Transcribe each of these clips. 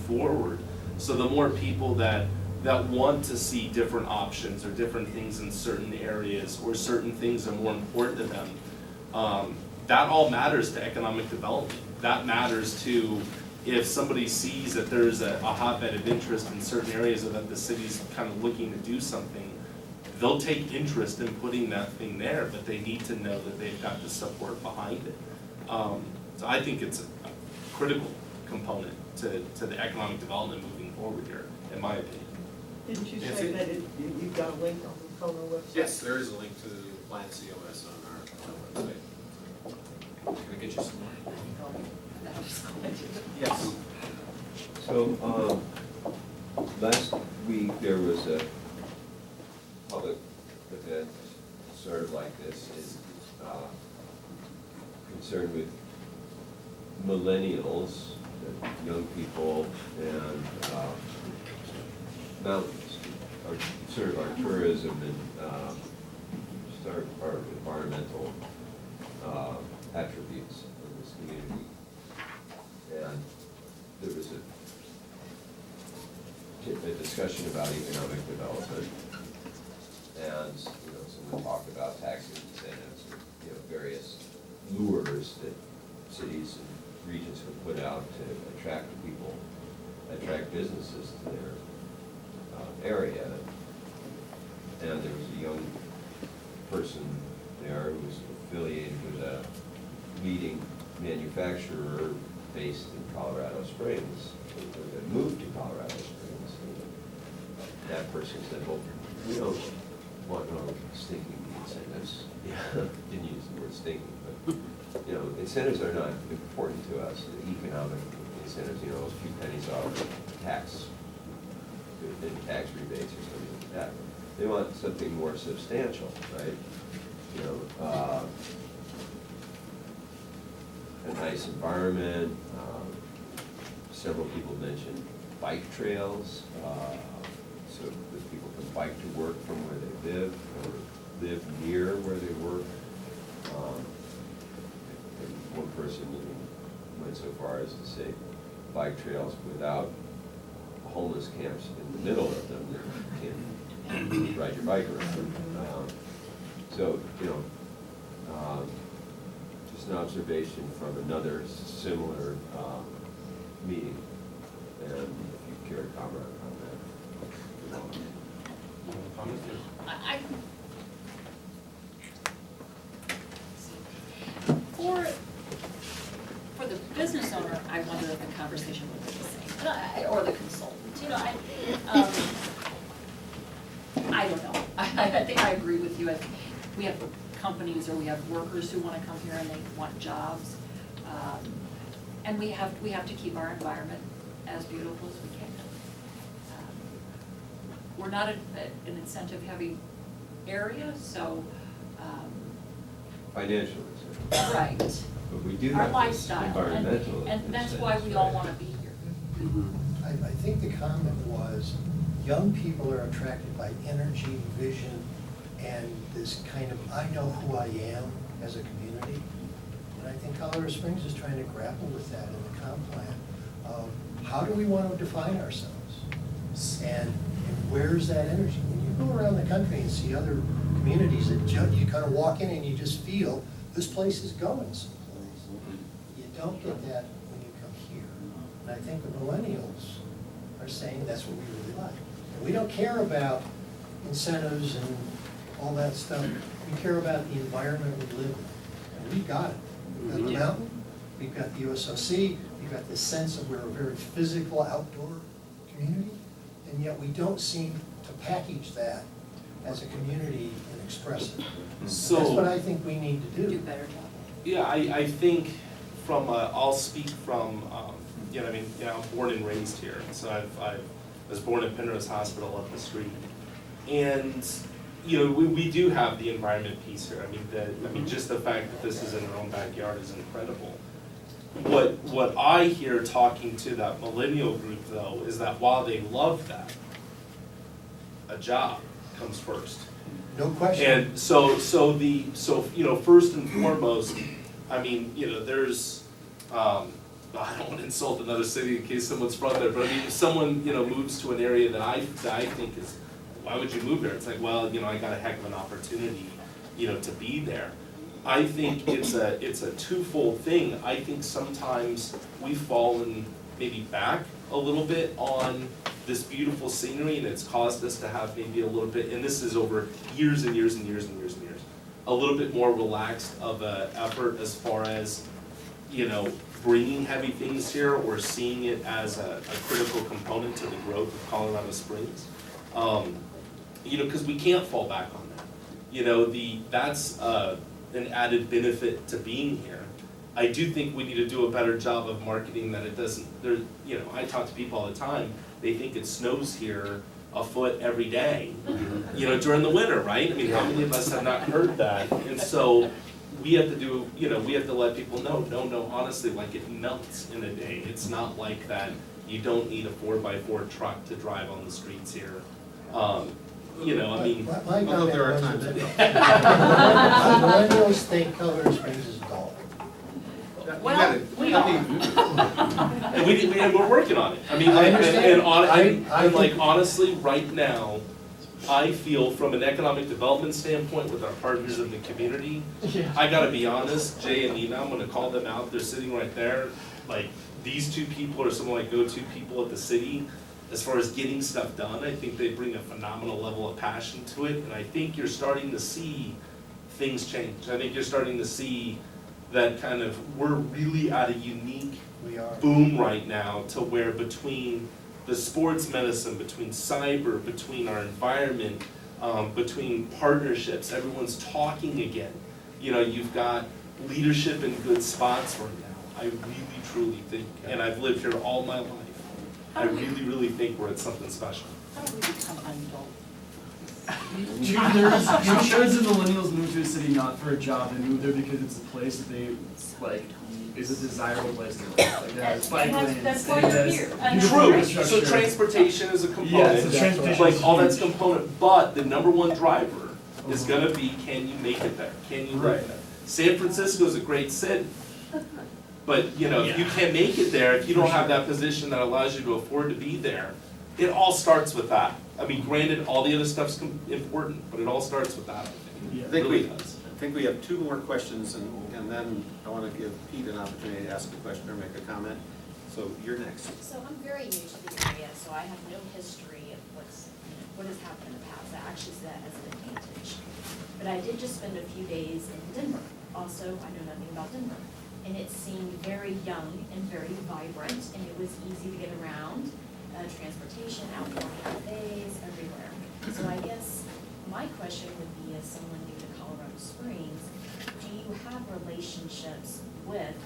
forward. So the more people that want to see different options or different things in certain areas, or certain things are more important to them, that all matters to economic development. That matters to, if somebody sees that there's a hotbed of interest in certain areas, or that the city's kind of looking to do something, they'll take interest in putting that thing there, but they need to know that they've got the support behind it. So I think it's a critical component to the economic development moving forward here, in my opinion. Didn't you say that you've got a link on the Kona website? Yes, there is a link to Plan COS on our website. Can I get you some more? Yes. So, last week there was a public event sort of like this, is concerned with millennials, young people, and mountains, or sort of our tourism and sort of our environmental attributes in this community. And there was a discussion about economic development, and someone talked about tax incentives, various lures that cities and regions can put out to attract businesses to their area. And there was a young person there who was affiliated with a leading manufacturer based in Colorado Springs, that moved to Colorado Springs. And that person said, well, we don't want no stinking incentives. Didn't use the word stinking, but incentives are not important to us. The economic incentives, a few pennies off tax rebates or something like that. They want something more substantial, right? A nice environment. Several people mentioned bike trails, so that people can bike to work from where they live, or live near where they work. And one person even went so far as to say bike trails without homeless camps in the middle of them that you can ride your bike around. So, just an observation from another similar meeting, and if you care to comment on that. For the business owner, I wonder if the conversation would be the same, or the consultant, I don't know. I think I agree with you. I think we have companies, or we have workers who want to come here and they want jobs. And we have to keep our environment as beautiful as we can. We're not an incentive-heavy area, so. Financial incentive. Right. But we do Our have this lifestyle, environmental and that's why we all want to be here. I think the comment was, young people are attracted by energy, vision, and this kind of, I know who I am as a community. And I think Colorado Springs is trying to grapple with that in the comp plan of how do we want to define ourselves? And where's that energy? When you go around the country and see other communities that you kind of walk in and you just feel this place is going someplace. You don't get that when you come here. And I think the millennials are saying that's what we really like. And we don't care about incentives and all that stuff. We care about the environment we live in. And we've got it. We've got the mountain, we've got the USOC, we've got this sense of we're a very physical outdoor community, and yet we don't seem to package that as a community and express it. So, That's what I think we need to Do a do. better job. yeah, I think I'll speak from, I'm born and raised here. So I was born at Penrose Hospital up the street. And, we do have the environment piece here. Just the fact that this is in our own backyard is incredible. What I hear talking to that millennial group though, is that while they love that, a job comes first. No question. And so first and foremost, there's I don't want to insult another city in case someone's from there, but I mean, if someone, moves to an area that I think is, why would you move there? It's like, well, I got a heck of an opportunity, to be there. I think it's a twofold thing. I think sometimes we've fallen maybe back a little bit on this beautiful scenery, and it's caused us to have maybe a little bit, and this is over years and years and years and years and years, a little bit more relaxed of a effort as far as, bringing heavy things here or seeing it as a critical component to the growth of Colorado Springs. Because we can't fall back on that. That's an added benefit to being here. I do think we need to do a better job of marketing that it doesn't, I talk to people all the time, they think it snows here a foot every day, during the winter, right? I mean, how many of us have not heard that? And so we have to do, we have to let people know, no, honestly, like it melts in a day. It's not like that. You don't need a 4x4 truck to drive on the streets here. I mean. My Although there are comment times was that- millennials think Colorado Springs is dull. Well, we are. And we're working on it. I mean, I understand. and honestly, right now, I feel from an economic development standpoint with our partners in the community, I gotta be honest, Jay and Nina, I'm gonna call them out, they're sitting right there. Like, these two people are some of my go-to people at the city. As far as getting stuff done, I think they bring a phenomenal level of passion to it, and I think you're starting to see things change. I think you're starting to see that kind of, we're really at a unique We are. boom right now to where between the sports medicine, between cyber, between our environment, between partnerships, everyone's talking again. You've got leadership in good spots right now. I really, truly think, and I've lived here all my life, I really, really think we're at something special. How do we become adult? Two-thirds of millennials move to a city not for a job, they move there because it's a place that they, is a desirable place to live. Like, it has bike lanes, that's it why you're has here. beautiful True, infrastructure. so transportation is a component. Yeah, so transportation is Like, all that's huge. component, but the number one driver is gonna be, can you make it there? Can you Right. live there? San Francisco's a great city, but, if you can't make it there, if you don't have that position that allows you to afford to be there, it all starts with that. I mean, granted, all the other stuff's important, but it all starts with that, I think. Yeah. It I think really we, does. I think we have two more questions, and then I want to give Pete an opportunity to ask a question or make a comment. So you're next. So I'm very new to the area, so I have no history of what has happened in the past. I actually see that as an advantage. But I did just spend a few days in Denver. Also, I know nothing about Denver. And it seemed very young and very vibrant, and it was easy to get around. Transportation, outdoor cafes, everywhere. So I guess my question would be, as someone new to Colorado Springs, do you have relationships with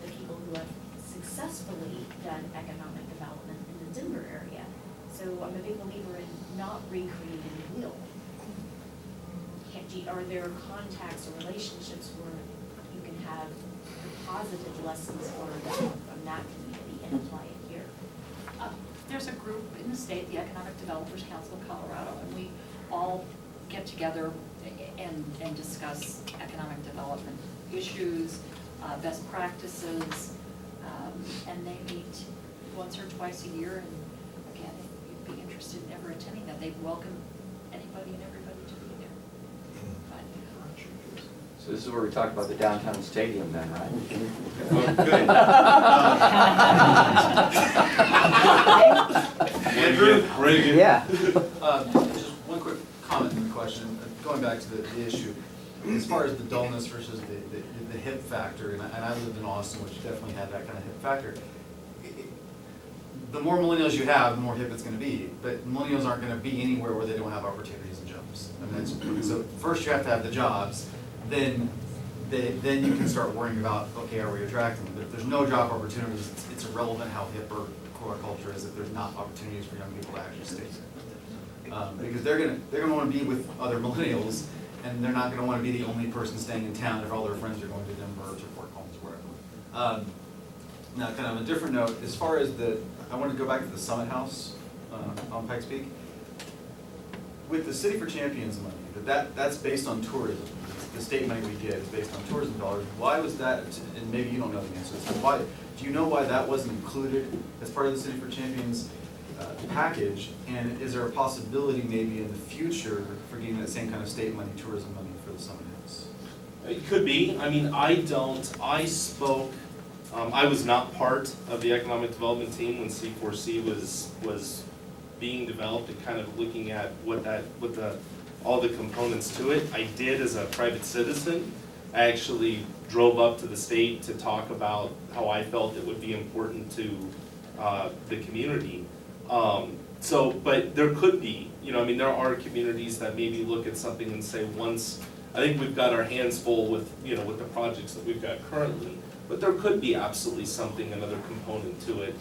the people who have successfully done economic development in the Denver area? So I'm a big believer in not recreating the wheel. Are there contacts or relationships where you can have the positive lessons learned from that community and apply it here? There's a group in the state, the Economic Developers Council of Colorado, and we all get together and discuss economic development issues, best practices, and they meet once or twice a year. And again, if you'd be interested in ever attending that, they welcome anybody and everybody to be there. So this is where we talk about the downtown stadium then, right? Good. Andrew, Reagan. Yeah. Just one quick comment and question, going back to the issue. As far as the dullness versus the hip factor, and I lived in Austin, which definitely had that kind of hip factor. The more millennials you have, the more hip it's gonna be, but millennials aren't gonna be anywhere where they don't have opportunities and jobs. I mean, so first you have to have the jobs, then you can start worrying about, okay, are we attracting them? But if there's no job opportunities, it's irrelevant how hip or core culture is if there's not opportunities for young people to actually stay there. Because they're gonna wanna be with other millennials, and they're not gonna wanna be the only person staying in town if all their friends are going to Denver or to Fort Collins, wherever. Now, kind of a different note, as far as I want to go back to the Summit House on Pikes Peak. with the City for Champions money, that's based on tourism. The state money we get is based on tourism dollars. Why was that, and maybe you don't know the answer to this, why, do you know why that wasn't included as part of the City for Champions package? And is there a possibility maybe in the future for getting that same kind of state money, tourism money for the Summit Hills? It could be. I mean, I spoke, I was not part of the economic development team when C4C was being developed and kind of looking at all the components to it. I did as a private citizen. I actually drove up to the state to talk about how I felt it would be important to the community. But there could be, I mean, there are communities that maybe look at something and say I think we've got our hands full with, with the projects that we've got currently, but there could be absolutely something, another component to it,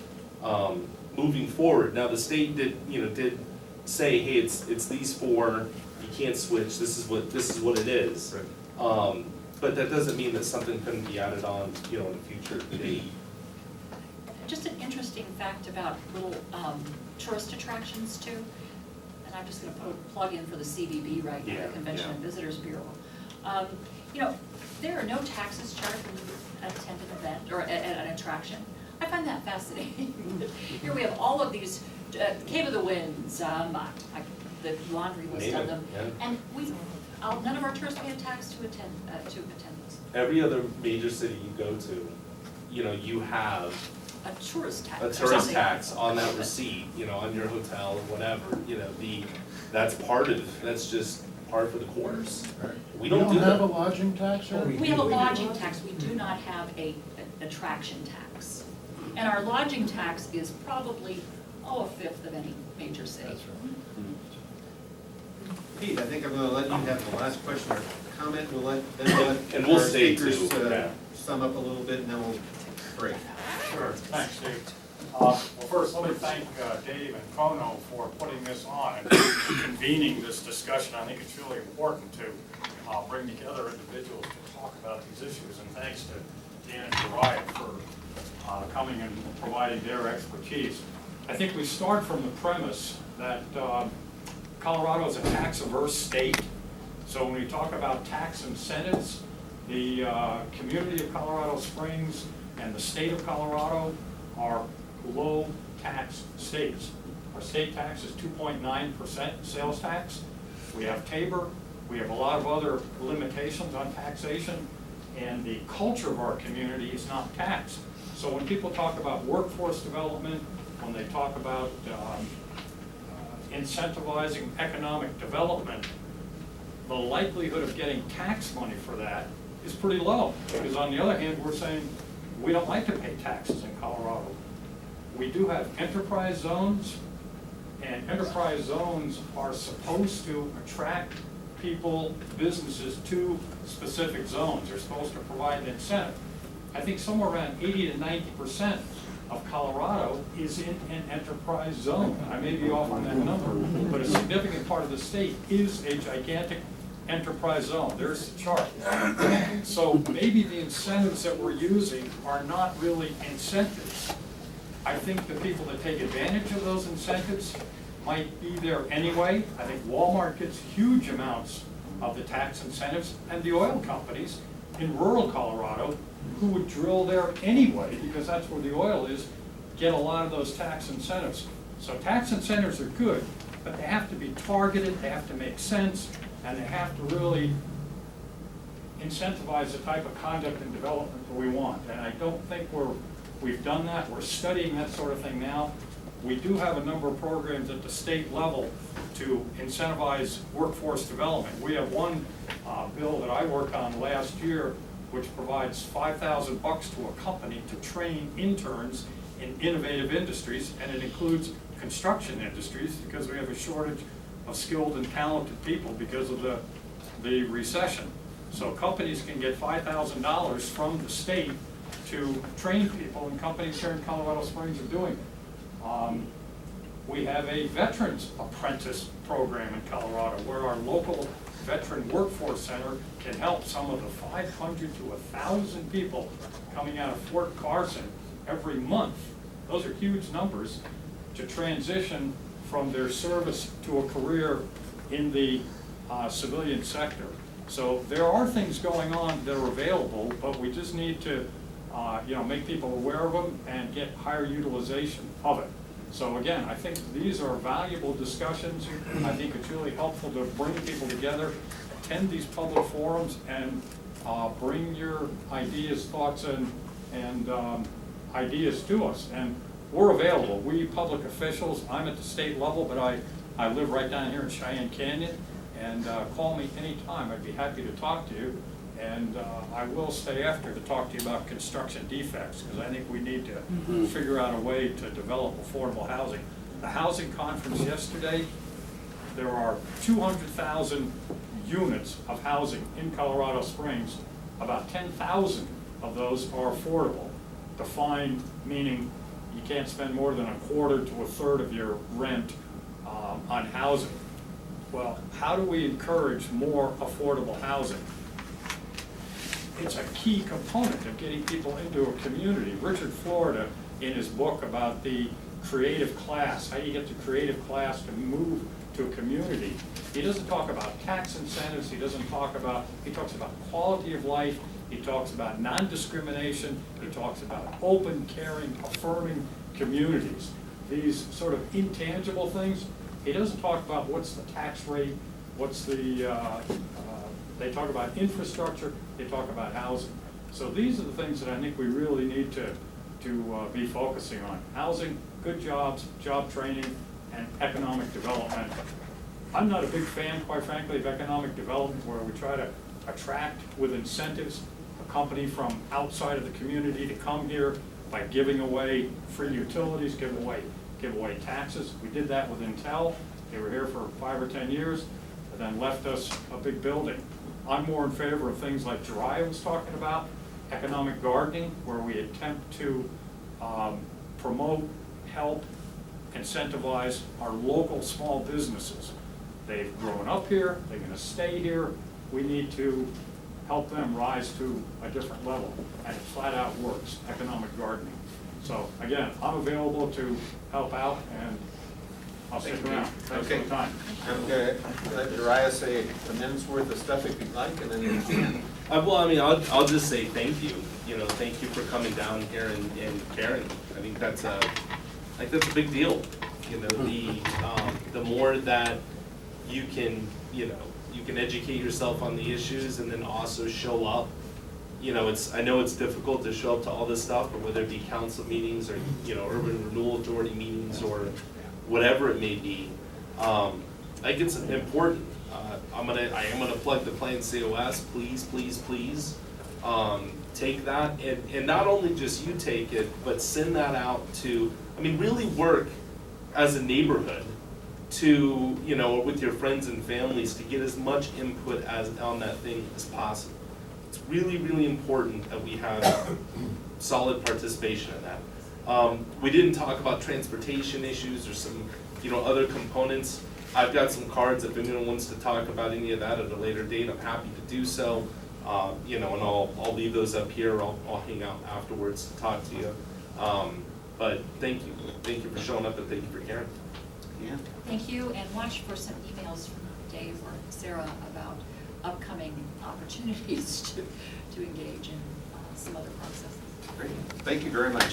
moving forward. Now, the state did say, hey, it's these four, you can't switch, this is what it is. Right. But that doesn't mean that something couldn't be added on, in a future date. Just an interesting fact about little tourist attractions too, and I'm just gonna put a plug in for the CVB right now, Yeah, the Convention yeah. and Visitors Bureau. There are no taxes charged when you attend an event or at an attraction. I find that fascinating. Here we have all of these, Cave of the Winds, the laundry list Name of it, them. yeah. And none of our tourists pay a tax to attend this. Every other major city you go to, you have A tourist tax. a or tourist something. tax on that receipt, on your hotel or whatever, that's just par for the course. We don't do have a that. lodging tax, or? We have a lodging tax, we do not have an attraction tax. And our lodging tax is probably, a fifth of any major city. That's right. Pete, I think I'm gonna let you have the last question or comment, And we'll our stay speakers, too, yeah. sum up a little bit, and then we'll break. Sure, thanks, Dave. Well, first, let me thank Dave and Kono for putting this on and convening this discussion. I think it's really important to bring together individuals to talk about these issues, and thanks to Dan and Uriah for coming and providing their expertise. I think we start from the premise that Colorado is a tax-averse state, so when we talk about tax incentives, the community of Colorado Springs and the state of Colorado are low tax states. Our state tax is 2.9% sales tax. We have Tabor, we have a lot of other limitations on taxation, and the culture of our community is not taxed. So when people talk about workforce development, when they talk about incentivizing economic development, the likelihood of getting tax money for that is pretty low. Because on the other hand, we're saying we don't like to pay taxes in Colorado. We do have enterprise zones, and enterprise zones are supposed to attract people, businesses to specific zones. They're supposed to provide an incentive. I think somewhere around 80 to 90% of Colorado is in an enterprise zone. I may be off on that number, but a significant part of the state is a gigantic enterprise zone. There's the chart. So maybe the incentives that we're using are not really incentives. I think the people that take advantage of those incentives might be there anyway. I think Walmart gets huge amounts of the tax incentives, and the oil companies in rural Colorado who would drill there anyway, because that's where the oil is, get a lot of those tax incentives. So tax incentives are good, but they have to be targeted, they have to make sense, and they have to really incentivize the type of conduct and development that we want. And I don't think we've done that. We're studying that sort of thing now. We do have a number of programs at the state level to incentivize workforce development. We have one bill that I worked on last year, which provides $5,000 to a company to train interns in innovative industries, and it includes construction industries because we have a shortage of skilled and talented people because of the recession. So companies can get $5,000 from the state to train people, and companies here in Colorado Springs are doing it. We have a veterans apprentice program in Colorado where our local veteran workforce center can help some of the 500 to 1,000 people coming out of Fort Carson every month. Those are huge numbers to transition from their service to a career in the civilian sector. So there are things going on that are available, but we just need to, make people aware of them and get higher utilization of it. So again, I think these are valuable discussions. I think it's really helpful to bring people together, attend these public forums, and bring your ideas, thoughts, and ideas to us. And we're available. We public officials, I'm at the state level, but I live right down here in Cheyenne Canyon, and call me anytime. I'd be happy to talk to you. And I will stay after to talk to you about construction defects, because I think we need to figure out a way to develop affordable housing. The housing conference yesterday, there are 200,000 units of housing in Colorado Springs. About 10,000 of those are affordable. Defined meaning you can't spend more than a quarter to a third of your rent on housing. Well, how do we encourage more affordable housing? It's a key component of getting people into a community. Richard Florida, in his book about the creative class, how you get the creative class to move to a community, he doesn't talk about tax incentives, he talks about quality of life, he talks about non-discrimination, he talks about open, caring, affirming communities. These sort of intangible things, he doesn't talk about what's the tax rate, they talk about infrastructure, they talk about housing. So these are the things that I think we really need to be focusing on. Housing, good jobs, job training, and economic development. I'm not a big fan, quite frankly, of economic development where we try to attract with incentives a company from outside of the community to come here by giving away free utilities, give away taxes. We did that with Intel. They were here for 5 or 10 years, and then left us a big building. I'm more in favor of things like Jariah was talking about, economic gardening, where we attempt to promote, help, incentivize our local small businesses. They've grown up here, they're gonna stay here. We need to help them rise to a different level, and it flat out works, economic gardening. So again, I'm available to help out, and I'll stick around. Thanks for the time. Okay, let Jariah say a minute's worth of stuff if you'd like, and then you can. I'll just say thank you. Thank you for coming down here and caring. I think that's a big deal. The more that you can educate yourself on the issues and then also show up. I know it's difficult to show up to all this stuff, or whether it be council meetings or urban renewal authority meetings or whatever it may be. I think it's important. I am gonna plug the Plan COS. Please, please, please, take that, and not only just you take it, but send that out to. Really work as a neighborhood to with your friends and families to get as much input on that thing as possible. It's really, really important that we have solid participation in that. We didn't talk about transportation issues or some other components. I've got some cards if anyone wants to talk about any of that at a later date. I'm happy to do so. And I'll leave those up here. I'll hang out afterwards to talk to you. But thank you for showing up, and thank you for caring. Yeah. Thank you, and watch for some emails from Dave or Sarah about upcoming opportunities to engage in some other processes. Great. Thank you very much.